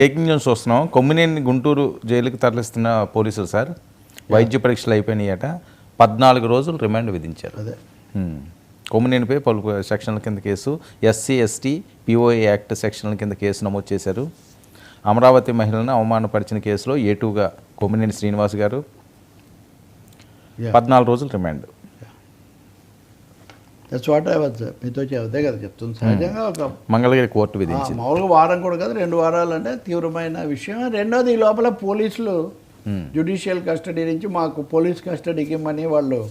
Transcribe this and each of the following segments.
Breaking news వస్తున్నాం. కొమ్మినేని గుంటూరు జైలుకి తరలిస్తున్న పోలీసులు సార్ వైద్య పరీక్షలు అయిపోయినాయట. 14 రోజులు రిమాండ్ విధించారు. అదే కొమ్మినేనిపై పలు సెక్షన్ల కింద case, SC ST POA act సెక్షన్ల కింద కేసు నమోదు చేశారు. అమరావతి మహిళలను అవమానపరిచిన కేసులో ఏటూగా కొమ్మినేని శ్రీనివాస్ గారు 14 రోజులు remand. That's what I was మీతో అదే కదా చెప్తుంది. సహజంగా ఒక మంగళగిరి కోర్టు విధించింది. మామూలుగా వారం కూడా కదా, 2 వారాలు అంటే తీవ్రమైన విషయం. రెండోది, ఈ లోపల పోలీసులు జ్యుడిషియల్ కస్టడీ నుంచి మాకు పోలీస్ కస్టడీకి ఇమ్మని వాళ్ళు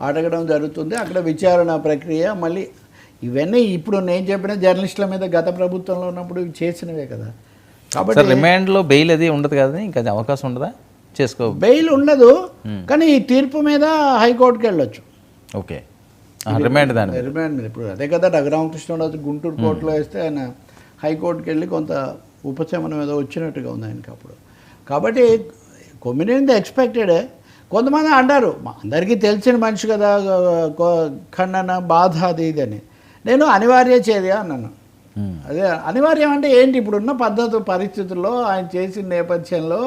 అడగడం జరుగుతుంది. అక్కడ విచారణ ప్రక్రియ మళ్ళీ ఇవన్నీ ఇప్పుడు నేను చెప్పిన జర్నలిస్టుల మీద గత ప్రభుత్వంలో ఉన్నప్పుడు చేసినవే కదా. కాబట్టి రిమాండ్లో బెయిల్ అది ఉండదు కదా, ఇంకా అది అవకాశం ఉండదా? చేసుకో బెయిల్ ఉండదు, కానీ ఈ తీర్పు మీద హైకోర్టుకి వెళ్ళొచ్చు. ఓకే, రిమాండ్ దాని రిమాండ్ మీద ఇప్పుడు అదే కదా, రఘురామకృష్ణరాజు గుంటూరు కోర్టులో వేస్తే ఆయన హైకోర్టుకి వెళ్ళి కొంత ఉపశమనం ఏదో వచ్చినట్టుగా ఉంది ఆయనకి అప్పుడు. కాబట్టి కొమ్మినేని ఎక్స్పెక్టెడే. కొంతమంది అంటారు అందరికీ తెలిసిన మనిషి కదా, ఖండన బాధ అది ఇదని. నేను అనివార్య చర్య అన్నాను. అదే అనివార్యం అంటే ఏంటి? ఇప్పుడున్న పరిస్థితుల్లో ఆయన చేసిన నేపథ్యంలో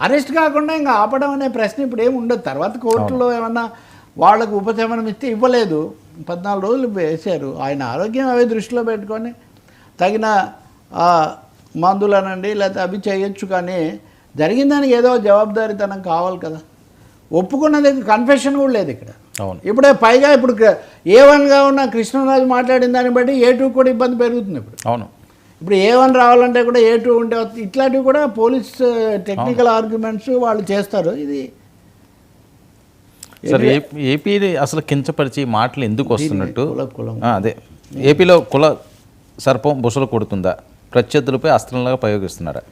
అరెస్ట్ కాకుండా ఇంకా ఆపడం అనే ప్రశ్న ఇప్పుడు ఏమి ఉండదు. తర్వాత కోర్టులో ఏమన్నా వాళ్ళకు ఉపశమనం ఇస్తే ఇవ్వలేదు, 14 రోజులు వేశారు. ఆయన ఆరోగ్యం అవి దృష్టిలో పెట్టుకొని తగిన మందులనండి లేకపోతే అవి చేయొచ్చు, కానీ జరిగిన దానికి ఏదో జవాబుదారీతనం కావాలి కదా. ఒప్పుకున్నది కన్ఫెషన్ కూడా లేదు ఇక్కడ. ఇప్పుడే పైగా ఇప్పుడు A1గా ఉన్న కృష్ణరాజు మాట్లాడిన దాన్ని బట్టి A2 కూడా ఇబ్బంది పెరుగుతుంది. ఇప్పుడు A1 రావాలంటే కూడా A2 ఉంటే ఇట్లాంటివి కూడా పోలీస్ టెక్నికల్ ఆర్గ్యుమెంట్స్ వాళ్ళు చేస్తారు. ఇది సార్ ఏపీ అసలు కించపరిచి మాటలు ఎందుకు వస్తున్నట్టు? అదే ఏపీలో కుల సర్పం బుసలు కొడుతుందా? ప్రత్యర్థులపై అస్త్రంలాగా ప్రయోగిస్తున్నారా?